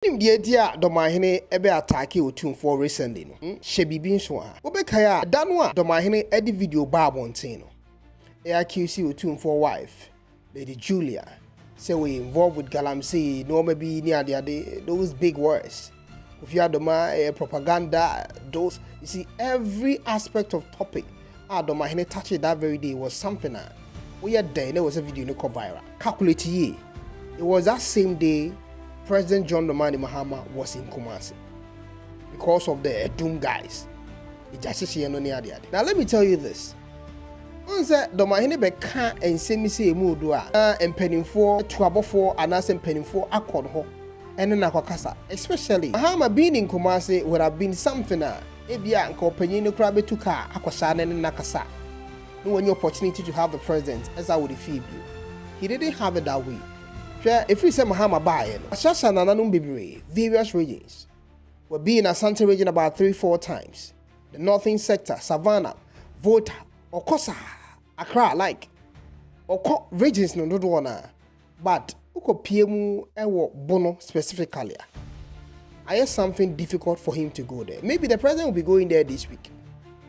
Unim the idea Dormaahene ebe attack Otumfuo recently no. Shebibi nso ha. Obekaya danwa Dormaahene edit video ba abonten no. E accuse Otumfuo wife, Lady Julia, say we involved with galamsey, no maybe near those big words. Kofi Adoma propaganda, those you see every aspect of topic. Dormaahene touched it that very day was something we had there was a video no go viral. Calculate ye. It was that same day President John Dramani Mahama was in Kumasi because of the doom guys. Now let me tell you this. Once Dormaahene beka and send me say mu do and penning for tuabofo and as penning for accord ho and then akokasa. Especially Mahama being in Kumasi would have been something ebia nko panyin no kra betuka akwasa na nakasa. No any opportunity to have the president as I would feel you. He didn't have it that way. If we say Mahama buy Ashasha Nananum Bibri, various regions. We'll be in Asante region about 3-4 times. The northern sector, Savannah, Volta, Okosa, Accra, like Oko regions no do one. But Uko PMU ewo Bono specifically. I have something difficult for him to go there. Maybe the president will be going there this week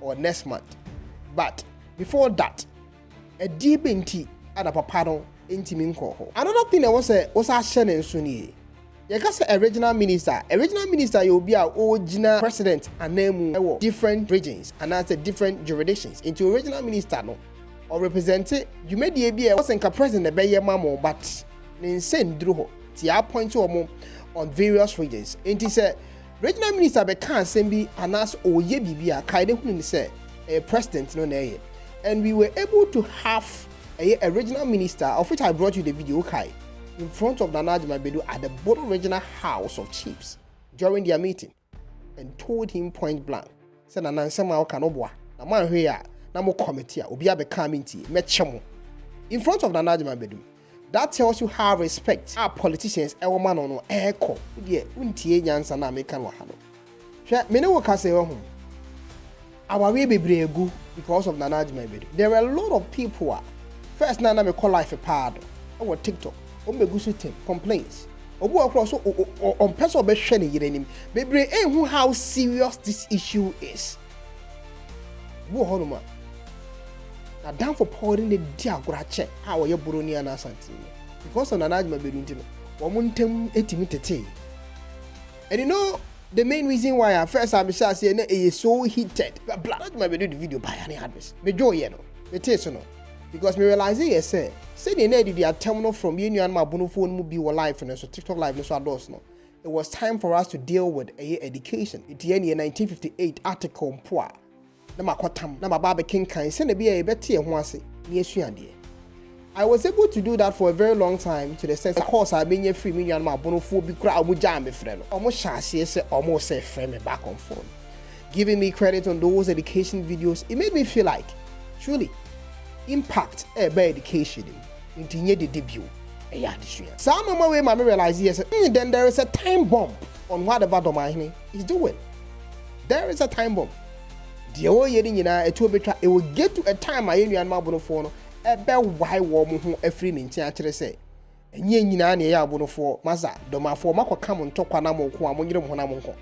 or next month. But before that, a deep inti and a papado. Another thing that was a Shannon Sunni. You can say a regional minister. A regional minister, you'll be our original president and name different regions and answer different jurisdictions. Into a regional minister, no, or representative, you may be a wasn't a president, a bayer mammo, but insane drew the point to on various regions. Into say regional minister, but can't send be an ass or ye be a kind of say a president, no, and we were able to have a regional minister, of which I brought you the video, in front of Nana Agyemang Badu at the Bodo Regional House of Chiefs during their meeting, and told him point blank, said Nana Agyemang Kanobwa, na man here, na mo committee, obiya be coming to mechamo. In front of Nana Agyemang Badu. That tells you how respect our politicians ever man on echo. Yeah, untie nyansa na meka no ha no. Hwe me ne wo ka say ho. Our way be bregu because of Nana Agyemang Badu. There are a lot of people first Nana me call life a pad or TikTok. Omegusu team complaints. Obu across on person be hwe ne yire nim. Bebre ehun how serious this issue is. Wo ho no ma. Now down for pouring the diagra check how you buroni and asanti. Because of Nana Agyemang Badu ntino. Womuntem etimi tete. And you know the main reason why at first I say it is so heated. Blah Agyemang Badu the video by any advice. Me joy no. Me taste no. Because me realize yes say the need the terminal from union ma bono phone mu be live and so TikTok live no so adults no. It was time for us to deal with education. It in 1958 article mpoa. Na makwatam na mababa kinkan say na be a beti ho ase na esuade. I was able to do that for a very long time to the sense of course I been free union ma bono phone bi kura omo jam be frɛ no. Omo hyase say omo say frɛ me back on phone. Giving me credit on those education videos, it made me feel like truly impact by education into the debut. Some of my way, I realize yes, then there is a time bomb on whatever Dormaahene is doing. There is a time bomb. The whole year, it will get to a time I and my bonophone, a bell why warm who a free in theatre say. And ye near bonophone, Maza, Dormaahene, Mako come on top Panamo, Quamonum Honamonco.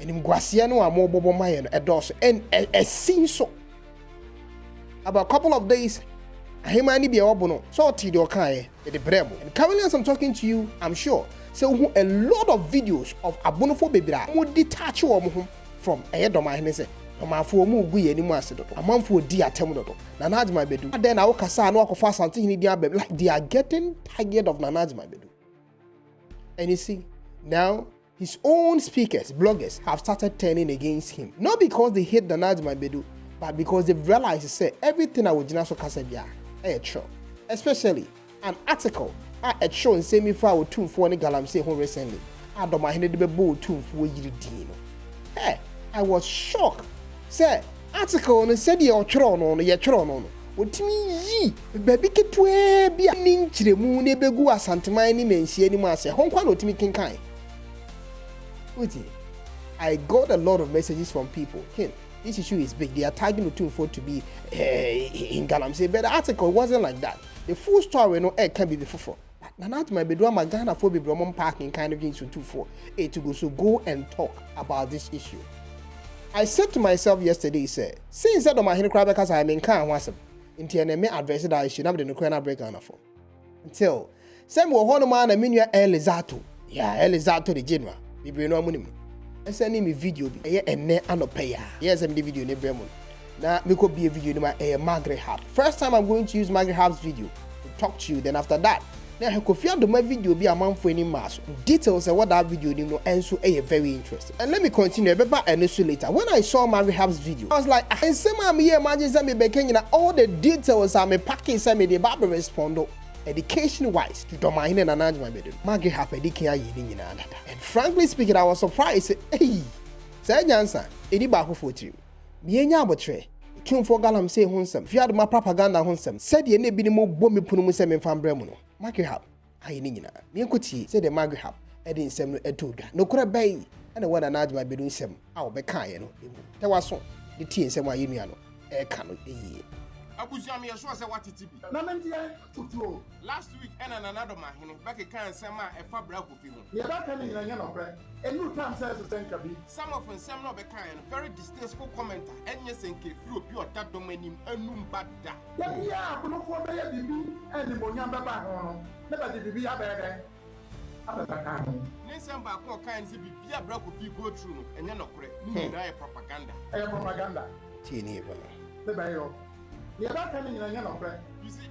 And in Guasiano, a more Bobo Mayan, a dos, and a scene so. About a couple of days, I might be a bono, so Tidio Kai, the Bremo. And currently, as I'm talking to you, I'm sure. So, a lot of videos of Abonofo Bebra would detach you from a Dormaahene. Dormaahene mu gu yeni mu ase dodo. Amanfo di atem dodo. Nana Agyemang Badu. Then I kasa na akofa asante hini dia bebe. Like they are getting tired of Nana Agyemang Badu. And you see, now his own speakers, bloggers have started turning against him. Not because they hate Nana Agyemang Badu, but because they've realized say everything I would so kasabia true. Especially an article a show in semi for Otumfuo ne galamsey ho recently. Dormaahene de bebo Otumfuo yiri din no. Hey, I was shocked. Say article no said ye otworo no ye tworo no. Otimi yi baby ketwe bia ni nkyiremu ne begu asanteman ni mensie ni mu ase. Honkwa na otimi kinkan. Uti, I got a lot of messages from people. This issue is big. They are tagging Otumfuo to be in galamsey, but the article wasn't like that. The full story, no, can be before. But Nana Agyemang Badu ama Ghana for be Unpacking kind of things to go and talk about this issue. I said to myself yesterday, since that Dormaahene crab because I mean can't was into an address that I should not be the Korean break on for. Until some were one man a minua Elizato. Yeah, Elizato the general. Be no money. I send him a video and ne anopaya. Yes, I'm the video in Bremon. Now me could be a video in my Magraheb. First time I'm going to use Magraheb's video to talk to you, then after that. Now, Kofi Adoma video be a man for any mass. Details of what that video you know and so very interesting. And let me continue a bit later. When I saw Magraheb's video, I was like, I say me imagine some me all the details I'm packing some me the Bible respond education wise to Dormaahene and Nana Agyemang Badu. Magraheb education and frankly speaking, I was surprised. Hey, say Jansan, edi ba for you. Me nya abotre. Otumfuo galam say honsam. Fi adoma propaganda honsam. Said ye ne bi ni mo bɔ me punu mu se me fam brɛ mu no. Magraheb ayi ni nyina. Me nkoti say the Magraheb edi nsɛm no etodwa. No kora bai na wona Nana Agyemang Badu nsɛm a obɛka ye no emu. Te waso de tie nsɛm ayi nua no. Ka no eyi. Abusia me yɛso sɛ watete bi. Na mentia tutuo. Last week ɛna Nana Dormaahene back kan nsɛm a ɛfa bra Kofi ho. Ye ba kan nyina nya no prɛ. Enu time says to send kabi. Some of nsɛm no bɛka no very distasteful commenter ɛnyɛ sɛnke firi obi ɔda dɔm anim anum bada. Ya bia akonofo bɛyɛ bibi ɛni monyam bɛba ho no. Ne ba de bibi abɛɛdɛ. Abɛka ho. Ne nsɛm ba ko kan sɛ bibi a bra Kofi go through no ɛnyɛ nɔkorɛ. Ne nyinaa yɛ propaganda. Ɛyɛ propaganda. Tie ne ba. Ne ba yo. Ye ba kan nyina nya no prɛ. You see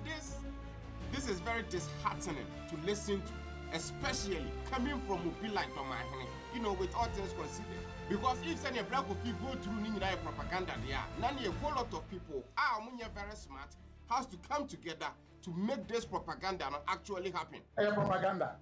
this is very disheartening to listen to, especially coming from a people like Dormaahene, you know, with all things considered. Because if any black of people go through Nina propaganda, then a whole lot of people are very smart, has to come together to make this propaganda not actually happen. Propaganda.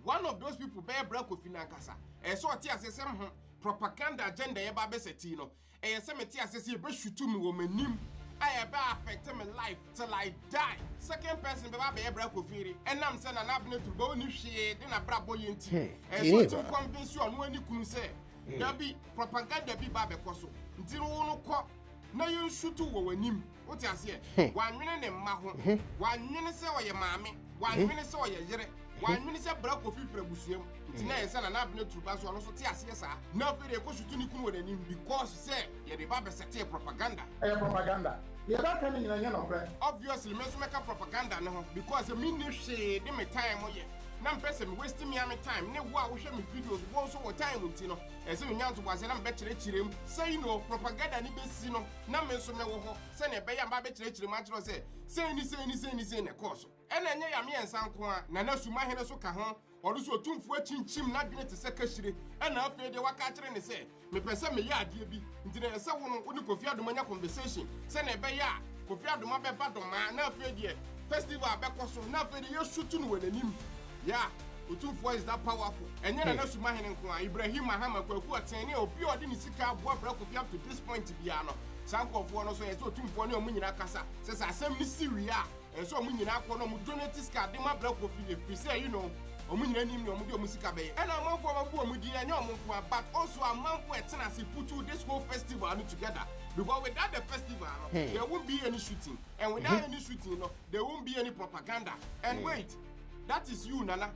One of those people, bear black of Finankasa, and so Tia says some propaganda agenda, Babesetino, and some Tia says, you shoot to me, woman. I have affected my life till I die. Second person, Baba Ebra Kofi, and I'm saying an avenue to go new shade, then a brabo yinti. And so to convince you on when you can say, there be propaganda be Babe Koso. Until no co, no you shoot to him. What I say? 1 minute in Maho, 1 minute or your mammy, 1 minute or your yere, 1 minute Bra Kofi Prebusium. Tonight, son, and I've been to Basso, also Tias, yes, sir. Now, very close to Niku and him because, say, you're the Baba Sati propaganda. Propaganda. Obviously, let's make a propaganda now because the minute shade, they make time. Now, person wasting me time. No, wow, show me videos once over time with Tino. As soon as you was I'm better him. Say no propaganda, and you know, now, so no, send a bay and better match was say, any, of course. And then I mean, Sanqua, Nana Sumahena Sokahan, or also Otumfuo chim not being to secretary, and now they were catching and say, me person me ya dear be, into someone who Kofi Adoma conversation, send a bay, Kofi Adoma Badoma, now fair festival back also, now for the shooting with him. Yeah, Otumfuo is that powerful. And then Nana Sumahena, Ibrahim Mahama, who attended or pure didn't see car what broke up to this point to be ano. Sanko for no so Otumfuo no Munakasa, says I send me Syria. And so when you now call them donate card, they might block if say, you know, or when you name your music bay. And I'm one for a woman, but also a month where Tennessee put to this whole festival together. Because without the festival, there won't be any shooting. And without any shooting, there won't be any propaganda. And wait, that is you, Nana.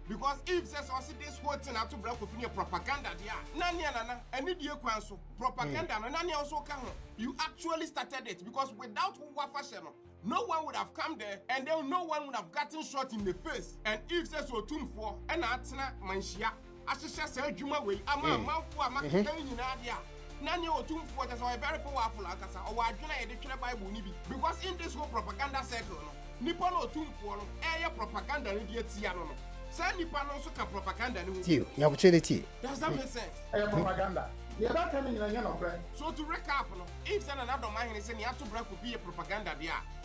Because if says also this whole thing to block with propaganda, Nana, and need you cancel propaganda, Nani also come. You actually started it because without who fashion. No one would have come there, and then no one would have gotten shot in the face. And if says Otumfuo, and Atsana Manshia, as she says, Juma way, I'm a mouth for a man in India. Nani Otumfuo is very powerful, or I do Bible because in this whole propaganda circle, Nippon Otumfuo, air propaganda idiots, Yano. San Nippon also can propaganda. You opportunity. Does that make sense? Propaganda. So to recap, if Nana Dormaahene is saying you have to break with a propaganda,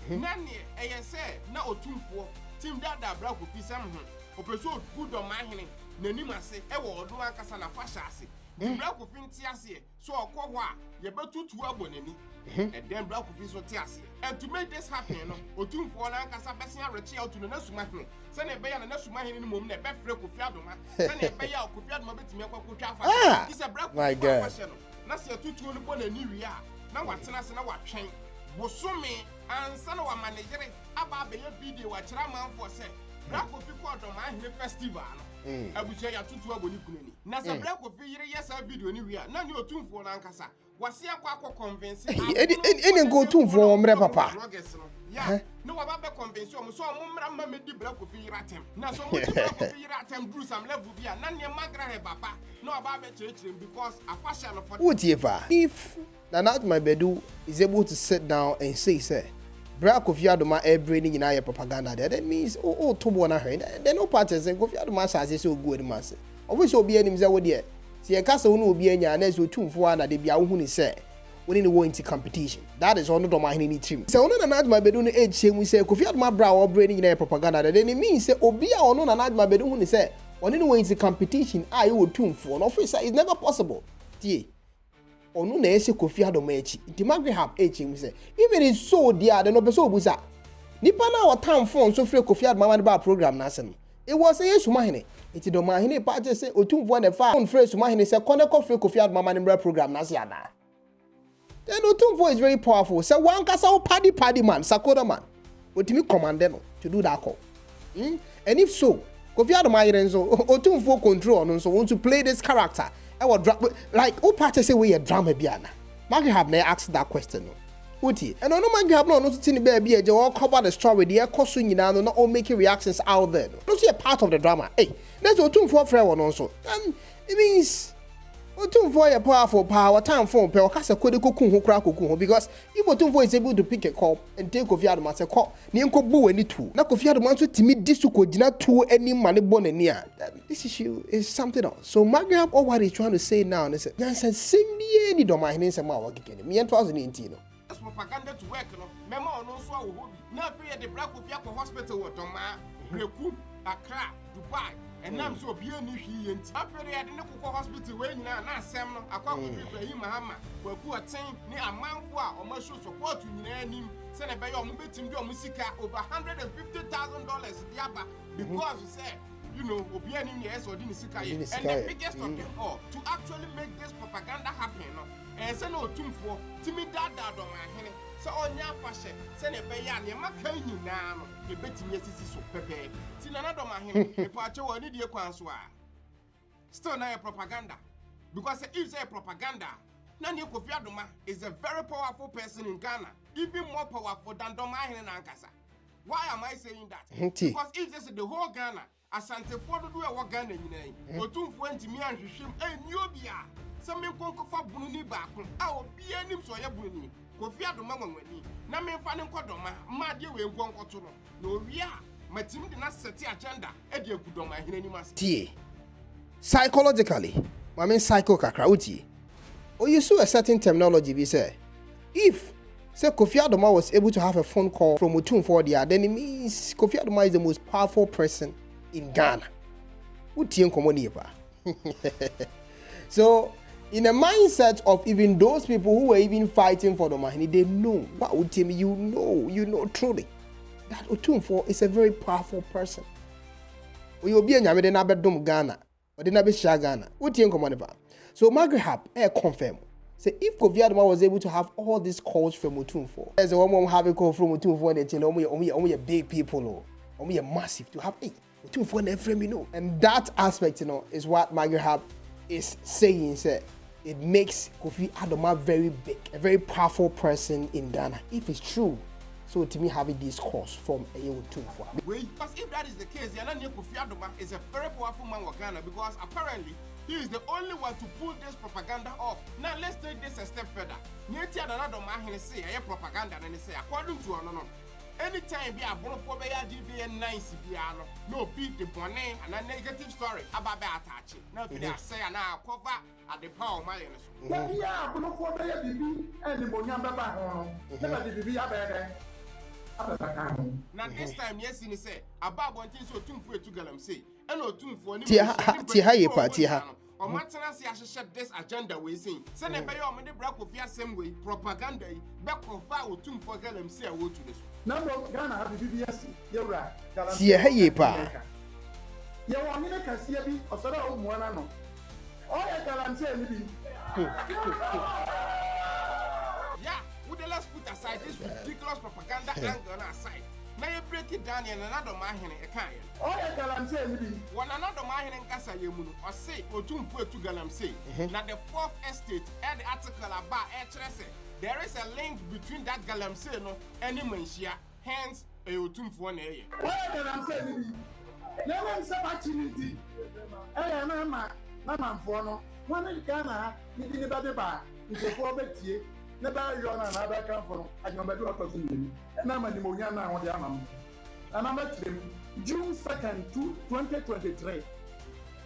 Nani, I say, now Otumfuo, Team Dada broke with some Opeso good Dormaahene, Nenima say, Ewo, do Ankasana Fashasi. The black of Intiasi, so a quawa, you better to abonini, and then black of Tiasi. And to make this happen, Otumfuo Ankasa Bessia reach out to the Nesumahene, send a bay and a Nesumahene in the moment, a break of Yadoma, send a bay out of Yadoma to make a Kuchafa. It's a break of question. That's your 2 to a new year. Now what's an hour chain. Bosumi and son of a manager, aba be video wa kira man for say Black Kofi ko Dormaahene festival no abusia ya tutu aboni kunani na say Black Kofi yire yesa video ni wi a na ni Otumfuo na nkasa wase akwa convince any go Otumfuo mre papa yeah no wa ba convince o so mo mra ma me di Black Kofi yire atem na so mo di Black Kofi yire atem do some level bia na ne Magraheb papa no wa ba chire because afasha no for if Nana Agyemang Badu is able to sit down and say Kofi Adoma brain in our propaganda there, that means to one then no parties and Kofi Adoma says so good mass. Always will be any dear. See a castle will be any as you tune for that they be out who say winning the war into competition. That is on Dormaahene team. So on Nana Agyemang Badu age say we say Kofi Adoma brow brain in our propaganda then it means say Obia or no Nana Agyemang Badu who say on the way into competition I will tune for an officer is never possible. Onu na ese Kofi Adoma echi nti Magraheb echi mu se even is so dia de no be so busa nipa na o time phone so free Kofi Adoma ba program na asem it was a Dormaahene nti Dormaahene party say Otumfuo na fa phone free Dormaahene say connect free Kofi Adoma na program na se ada then Otumfuo is very powerful say one kasa o paddy man sakoda man otimi command no to do that call and if so Kofi Adoma yire nso Otumfuo control no so want to play this character I would drop like who party say we a drama biana. Magraheb na ask that question. Uti. And no Magraheb no to tin baby e all cover the story the cost nyina no all making reactions out there. No see a part of the drama. Hey, let's Otumfuo frɛ one also. And it means Otumfuo a powerful power time phone pe okasa kode kokun ho kra kokun ho because if Otumfuo is able to pick a call and take Kofi Adoma say call ne nko bu wani tu. Na Kofi Adoma so timi disu ko gina tu any mane bonani a. This issue is something else. So Magraheb all what he's trying to say now is that Nyansa sindi any Dormaahene say ma wakikene. Me 2018 no. That's propaganda to work no. Mema ono so wo hobi. Na pay the Black Kofi akọ hospital wo Dormaahen, Accra, Dubai. And I'm so be any he and after they had in the hospital when na asem no akwa ko bi Mahama wa ku aten ni amanfo a o ma show support nyina nim se na be yo mo betim bi o musika over $150,000 diaba because you say you know obi anim yes or the sika and the biggest of them all to actually make this propaganda happen no and say no Otumfuo timi dada Dormaahene so onya fashe se na be ya ne maka nyina no e betimi asisi so pepe ti Nana Dormaahene e pa che woni die kwan so a still na propaganda because if say propaganda na ne Kofi Adoma is a very powerful person in Ghana even more powerful than Dormaahene na nkasa. Why am I saying that? Because if this is the whole Ghana Asante for do e wo Ghana nyina Otumfuo ntimi anhwehwem eniobia se me konko fa bunu ni ba ko a obi anim so ye bunu ni Kofi Adoma nwanwani na me fa ne nkodoma ma de we nkonko to no na owi a matim de na set agenda e de agu Dormaahene ni mas tie psychologically I mean psycho kakra uti or you saw a certain terminology be say if say Kofi Adoma was able to have a phone call from Otumfuo there then it means Kofi Adoma is the most powerful person in Ghana. So, in the mindset of even those people who were even fighting for Dormaahene, they know what would tell me. You know truly that Otumfuo is a very powerful person. We will be a nyame de na bedom Ghana, or de na be share Ghana. So Magraheb confirm. Say if Kofi Adoma was able to have all these calls from Otumfuo, there's a woman have a call from Otumfuo and they tell only big people, only massive to have Otumfuo and frame, and that aspect, is what Magraheb is saying. Say it makes Kofi Adoma very big, a very powerful person in Ghana. If it's true, so to me having this calls from Otumfuo. Because if that is the case, Kofi Adoma is a very powerful man in Ghana because apparently he is the only one to pull this propaganda off. Now let's take this a step further. Nana Dormaahene say propaganda and say according to no. Anytime be a bono be a nice piano, no beat the bonnet and a negative story about attaching. Now they say now cover at the power of my yeah, bono be a bibi and the Monya Baba. Never the bibi now this time yes he say about one thing so Otumfuo to galam say and Otumfuo Tia or Martina say I should shut this agenda we sing. Send a bay on the Black Kofi same way propaganda back of Otumfuo galam say I will to this. Number Ghana have the BBS, you're right. Tia pa. You want me to see a bit or sort of one. Oh, I can say maybe. Yeah, would let's put aside this ridiculous propaganda angle aside. na ye break it down ye Nana Dormaahene e kan ye. Oh yeah, galamsey ni bi. Wa Nana Dormaahene nkasa ye mu no, o say Otumfuo etu galamsey. Na the fourth estate and the article about there is a link between that galamsey no and Manhyia. Hence Otumfuo na ye. Oh yeah, galamsey ni bi. Na wan sa ba chiniti. Na ma na manfo no. Wan Ghana ni bi ni ba de ba. Nkofo betie. Na ba yo na ba kan fo no. Agyemang Badu otoso ni. Na ma ni mo nya na ho de ama mo. Na ma tirem June 2nd, 2023.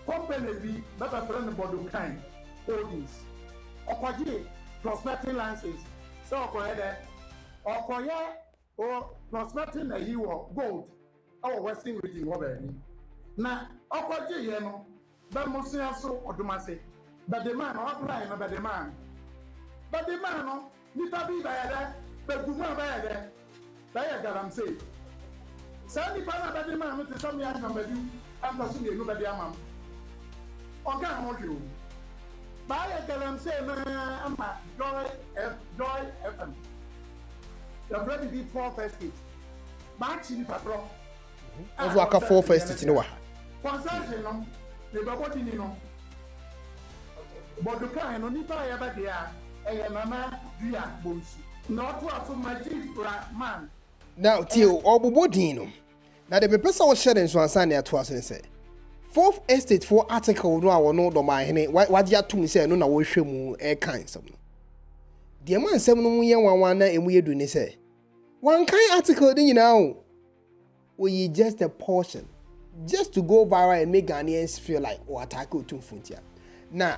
Company B, that a friend of K1ng Holdings. Okwaji prospecting licenses. So Okoye or prospecting a hero gold. Our Western region over. Now, Okwaji yeno, but Monsieur so Otumase. But the man outline about the man. But the man, Nita be by there, but Guma by there. By a galamsey. Sandy Pana by the man with the Sammy Badu, and Passion, nobody among. Okay, I'm okay. Buy a galamsey, Joy FM. You're ready to be 4 festive. March in Patro. I've like a 4 festive in a while. Concession, the Baboti Nino. But the kind of Nita ever there, a Nana Dia Bones. Not what for my chief man. Now, Tio, Obubodino. Now, the person was sharing so on Sunday at us and said, 4th estate for article no our no Dormaahene. What you to me say no na wo hwe mu e kan some. The man nsem no mu ye wanwan na emu yedu ne say. One kind article din nyina we just a portion just to go viral and make Ghanaians feel like o attack Otumfuo ntia. Na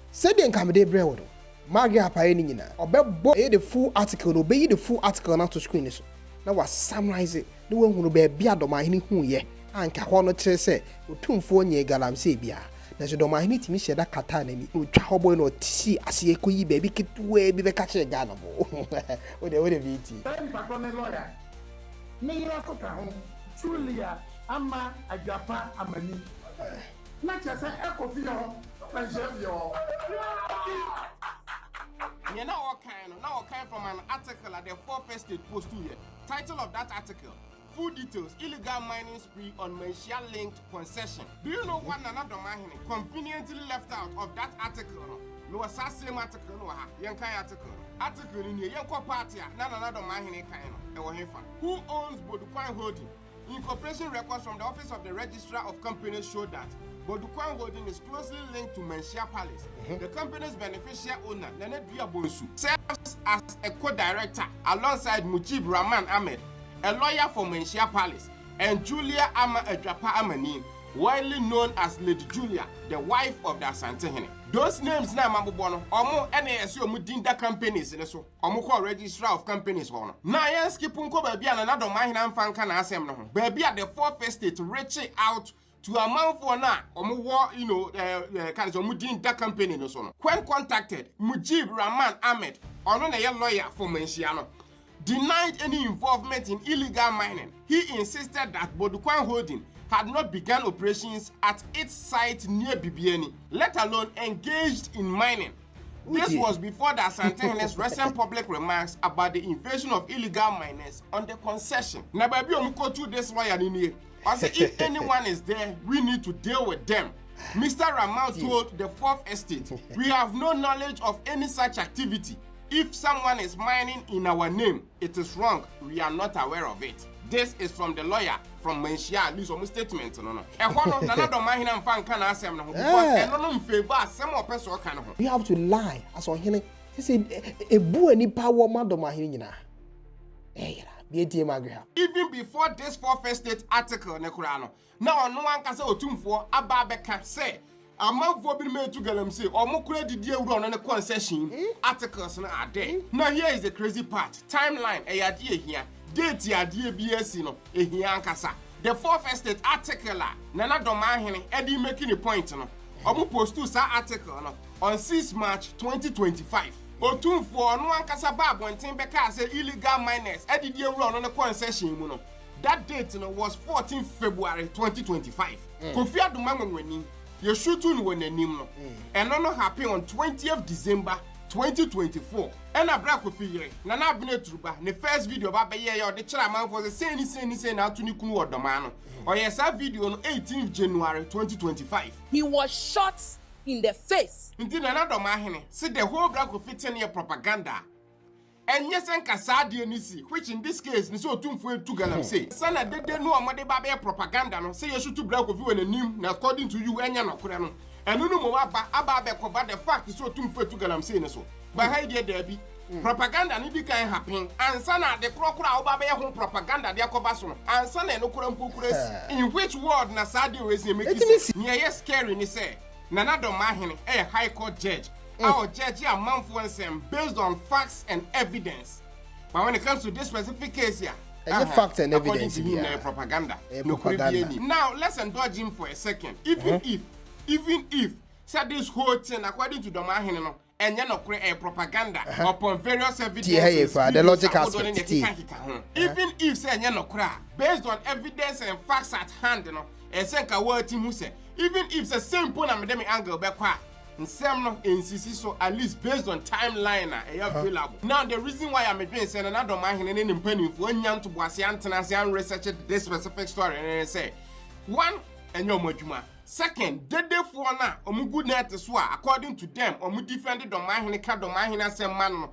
said the nkamede brewo do. Magraheb aye ni nyina. Obebo the full article no be the full article na to screen so. Na wa summarize it. No one hunu be bia Dormaahene hu ye. Anka ho no kire se Otumfuo nye galamsey bia na so Dormaahene timi sheda kata na ni no twa hoboy no tisi ase ekoyi ba bi ketuwe bi be ka kire Ghana bo o de biti Very patron lawyer. Me ira ko ka ho Julia ama Agapa amani. Na chese Kofi ho Magrehab yo. You know what kind from an article at the 4th estate post 2 here. Title of that article: Full details, illegal mining spree on Manhyia linked concession. Do you know what Nana Dormaahene conveniently left out of that article? No, was that same article, no, young kind article. Article in your young party, Nana Dormaahene kind. Who owns K1ng Holding? Incorporation records from the Office of the Registrar of Companies show that K1ng Holding is closely linked to Manhyia Palace. The company's beneficial owner, Nana Agyemang Badu, serves as a co-director alongside Mujib Rahman Ahmed, a lawyer for Manhyia Palace, and Julia Amani, widely known as Lady Julia, the wife of the Asantehene. Those names na mabubono, omo NASU omu dinda companies in so, omu ko registrar of companies hono. Na yen skipunko baby and Nana Dormaahene amfanka na asem no ho. Baby at the 4th estate reaching out to a man for na omu wo kind of omu dinda company no so no. When contacted, Mujib Rahman Ahmed, ono na ye lawyer for Manhyia no, denied any involvement in illegal mining. He insisted that K1ng Holding had not begun operations at its site near Bibiani, let alone engaged in mining. This was before the Asantehene's recent public remarks about the invasion of illegal miners on the concession. Now, baby, I'm going to this lawyer in here. I said, if anyone is there, we need to deal with them. Mr. Rahman told the 4th estate, we have no knowledge of any such activity. If someone is mining in our name, it is wrong. We are not aware of it. This is from the lawyer from Manhyia. This is a statement. No. Nana Dormaahene amfanka na asem no because eno no mfeva asem opeso ka no. You have to lie as on hene. Say ebu ani power ma Dormaahene nyina. Be tie Magraheb. Even before this 4th estate article ne kura no. Na ono anka se Otumfuo aba beka say amanfo bi me to galamsey omo kura didi ewuro no ne concession articles na ade. Now here is the crazy part. Timeline eyade ehia. Date yadie BSc no ehia ankasa. The 4th estate article Nana Dormaahene edi making a point no. Omo post to sa article no on 6 March 2025. Otumfuo no ankasa ba abonten beka say illegal miners edi die ewuro no ne concession mu no. That date no was 14 February 2025. Kofi Adoma ngwani ye shoot no won anim no. And no happen on 20th December 2024 ena bra Kofi yere Nana Abene Turuba ne first video ba be ye ya de kira man for say ni na atu ni kunu Odoma no oyɛ sa video no 18th January 2025 he was shot in the face. Nti Nana Dormaahene see the whole bra Kofi ten ye propaganda and yes and kasadi nisi which in this case ni so Otumfuo to galam say sana dede no amade ba be propaganda no say you should to bra Kofi when anim na according to you enya no kora no enu no mo aba be cover the fact so Otumfuo to galam say ne so but how dey there be propaganda ni bi kan happen ansa na de krokora oba be ho propaganda de akoba so no ansa na no kora mpokura in which word na sadi we say make it near scary ni say Nana Dormaahene a high court judge our judge a man for based on facts and evidence. But when it comes to this specific case here, facts and evidence, propaganda. Now let's indulge him for a second. Even if said this whole thing according to Dormaahene and you know create propaganda upon various evidence, the logic aspect. Even if say you know based on evidence and facts at hand, you know, and say word team who say even if the same point I'm angle back. Some no insist so at least based on timeline available. Now the reason why I'm doing say Nana Dormaahene in penny for nyam to boase antennas and research this specific story and say one and your moduma. Second, dede for na omu good net so according to them omu defended Dormaahene ka Dormaahene asem man no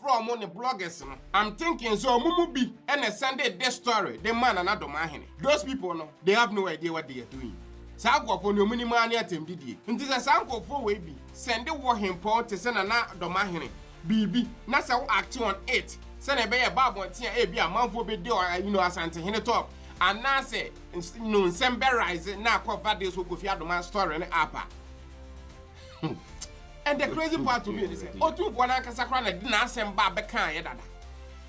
from on the bloggers no. I'm thinking so omu bi and send this story the man Nana Dormaahene. Those people no they have no idea what they are doing. Saga for no minimum atem didi. Nti se sanko for we bi send wo hempo te se Nana Dormaahene. Bibi na se wo act on it. Se na be ye babon tia e bi amanfo be de asante hene top. And na se no sembe rise na cover this Kofi Adoma story ne apa. And the crazy part to me is Otumfuo na kasa kra na di na asemba be kan ye dada.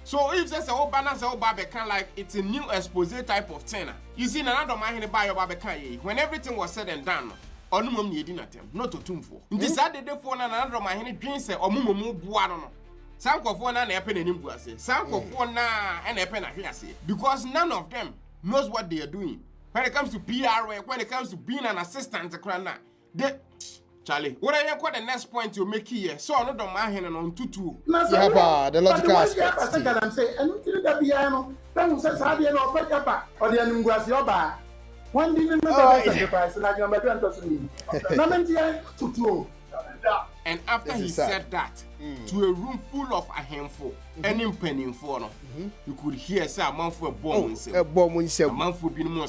So if there's a whole balance of Barbecan like it's a new expose type of thing. You see Nana Dormaahene by your Barbecan when everything was said and done. Onu mum ni edin atem not Otumfuo. Nti sa de for Nana Dormaahene dream say omumu bua no. Sankofo na epe na nimbu ase. Sankofo na na epe na hwe ase because none of them knows what they are doing. When it comes to PR work, when it comes to being an assistant to they Charlie, what are you the next point you make here? So no Dormaahene on tutu. Yeah, the logical aspect. I think I'm saying, and you that piano, then says I didn't know or the animals your bar. One didn't know sacrifice like your mother to and after he said that to a room full of a handful, any penny for no, you could hear say a man for a bomb, a man for being more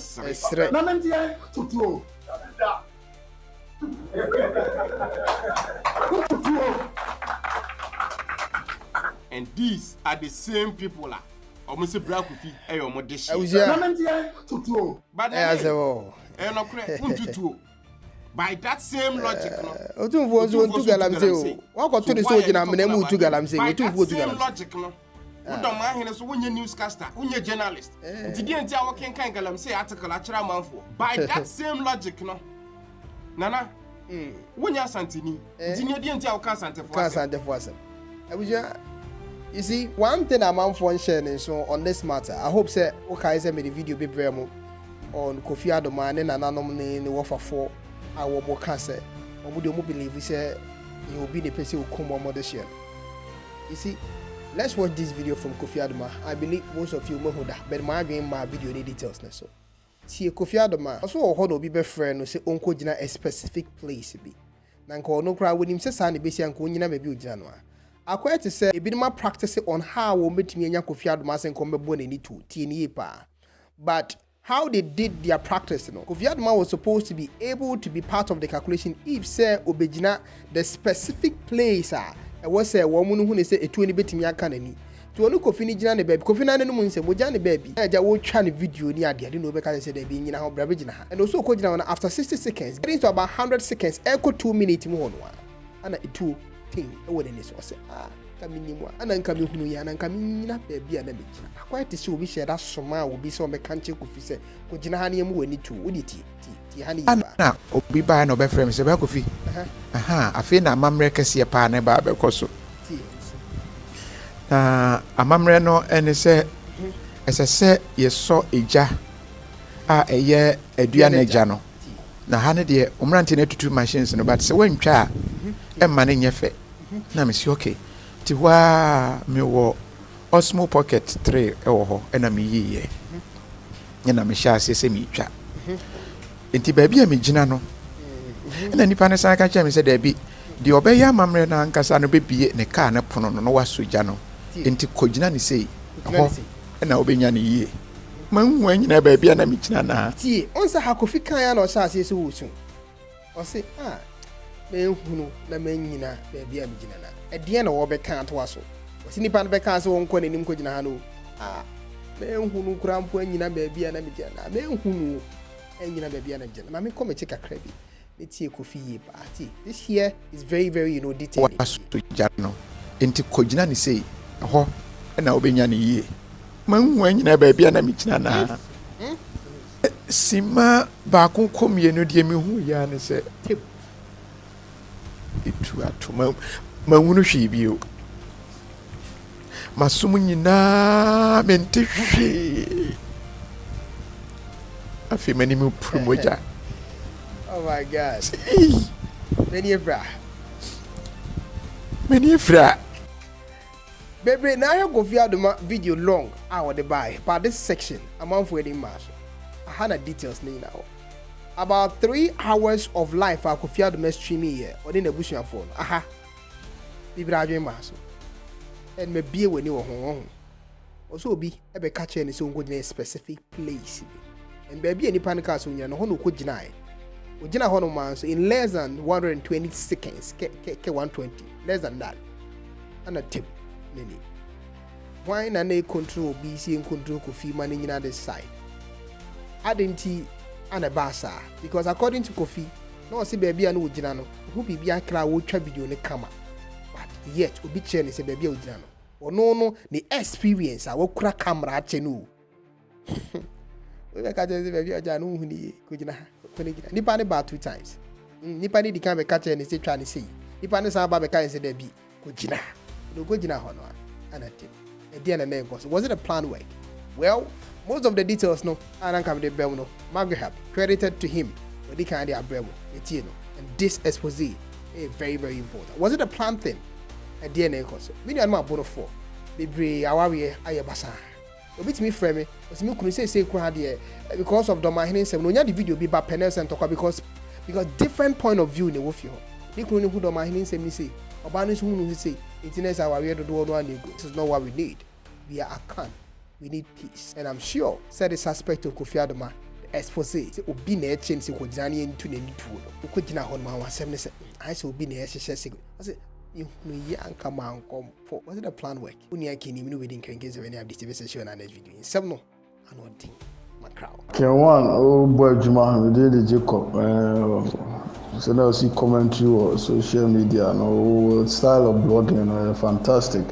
and these are the same people almost black Kofi omo dish but by that same logic no Otumfuo to galam say o wa ko to the so gina menemu to galam say Otumfuo to galam logic no Dormaahene so wonye newscaster wonye journalist nti die nti a wo kenkan galam say article a kira manfo by that same logic no Nana wonya santini nti ne die nti a wo kan santefo asem you see one thing I'm for sharing so on this matter I hope say okay say me the video be very mo on Kofi Adoma and Nana ne wofa for our mo kan say omo de mo believe say you will be the person who come on this year. You see, let's watch this video from Kofi Adoma. I believe most of you know that, but my video the details na so. See Kofi Adoma also hold obi be friend no say onko gina a specific place bi. Na nko no kra wonim say sa na be sia nko nyina ma bi ogina no a. Akwa to say ebi ma practice on how we metimi anya Kofi Adoma say nko mebo na ni to tie ni pa. But how they did their practice, Kofi Adoma was supposed to be able to be part of the calculation if say obejina the specific place was say woman who say a 20 betimi aka nani. To onu Kofi ni gina ne baby. Kofi na no mun say moja ne baby. Eja wo twa ne video ni ade no be ka say dey be nyina ho bra be gina ha. And also ko gina na after 60 seconds, getting to about 100 seconds, echo 2 minutes mu hono ana itu thing e wo ne so say kaminimu ana nkami hunu ya na nkami nyina baby ana be gina. Quite see obi share that soma obi so me kanche Kofi say ko gina ha ne mu wani tu wodi ti ha ne ba na obi ba na obe frame say ba Kofi afi na mamre kese pa na ba be koso na amamre no ene se esese yeso eja a eye adua na eja no na ha ne de omrante na tutu machines no but se wantwa e ma ne nyefe na me si okay ti wa me wo Osmo Pocket 3 ewo ho na me yiye na me sha ase se me twa enti ba bia me gina no na nipa ne san ka kya me se da bi de obeya mamre na nkasa no bebie ne car ne pono no wasogya no enti kogina ne sei ho na obenya ne yiye manwu anyina ba bia na me gina na tie onsa ha Kofi kan ya na o sha ase se wo sun o se menhunu na manyina ba bia me gina na ɛdeɛ na wɔbɛka ato aso wɔsi nipa no bɛka sɛ wɔnkɔ n'anim kɔgyina ha no menhunu kura mpo anyina baabi a na megyina na menhunu anyina baabi a na megyina ma menkɔ mɛkye kakra bi ne tie Kofi yie paa tie this here is very very detailed wasogya no enti kɔgyina ne sei ho na obenya ne yie manwu anyina baabi a na megyina na sima baako kɔmie no deɛ mehu ya ne sɛ itu atoma mawunu hwe bio masum nyina mente hwe afi mani mu promoja oh my god many fra Baby, now you go via the video long hour the buy but this section amount for wedding mass I had details now about 3 hours of life I could feel the streaming here or in the bush phone aha Bibi adwen maso and me bie wani wo ho also bi e be catch any so go in a specific place and baby any panic so nya no ho no ko gina e o gina ho no man so in less than 120 seconds K120 less than that and a tip nini why na na control BC and control Kofi man nyina this side adenti and a basa because according to Kofi no see baby anu wo gina no who bibi akra wo twa video ne kama yet obi che ne se baby a ogina no ono the experience a wakura camera che no we ka je se baby oja no hu ni ko gina ko ne gina nipa ne ba 2 times nipa ne di kan be ka che ne se twa ne sei nipa ne san ba be ka se da bi ko gina no go gina ho no anati e dia na na go was it a plan work well most of the details no aran kam de bem no Magraheb credited to him when he can dey abremo etie no and this expose is very very important was it a plan thing a DNA cause. Many are not for Bibre Awarie Ayabasa. Obit me frame, was me couldn't say because of Dormaahen said no the video be by penels and talk because different point of view in the wolf you. They couldn't who Dormaahen say me say, or Banis who say, internet our way to do one ego. This is not what we need. We are a can. We need peace. And I'm sure said the suspect of Kofi Adoma expose obi na change se kodjani into the nituo no kodjina ho ma wasem ne se I say obi na ehyehyɛ se I say you yanka man come for was it a plan work uni akini mi no wedding can get any of this session and next video in some no anodin macrow K1 oh boy Dormaahen we did Jacob so now see commentary or social media no style of blogging fantastic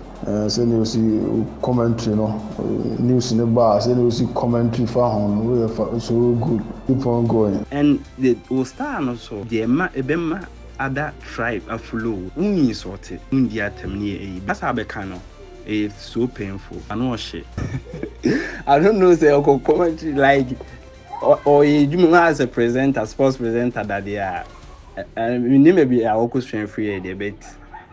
so you see commentary no news in the bar so you see commentary for on so good keep on going and the star no so the ebema other tribe a flow unyi sorted undi atemni that's how becano it's so painful I know shit I don't know say I commentary like or you as a presenter sports presenter that they are and we maybe I will strength free there but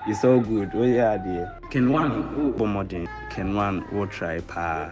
it's all good oh yeah there K1 modern K1 will try pa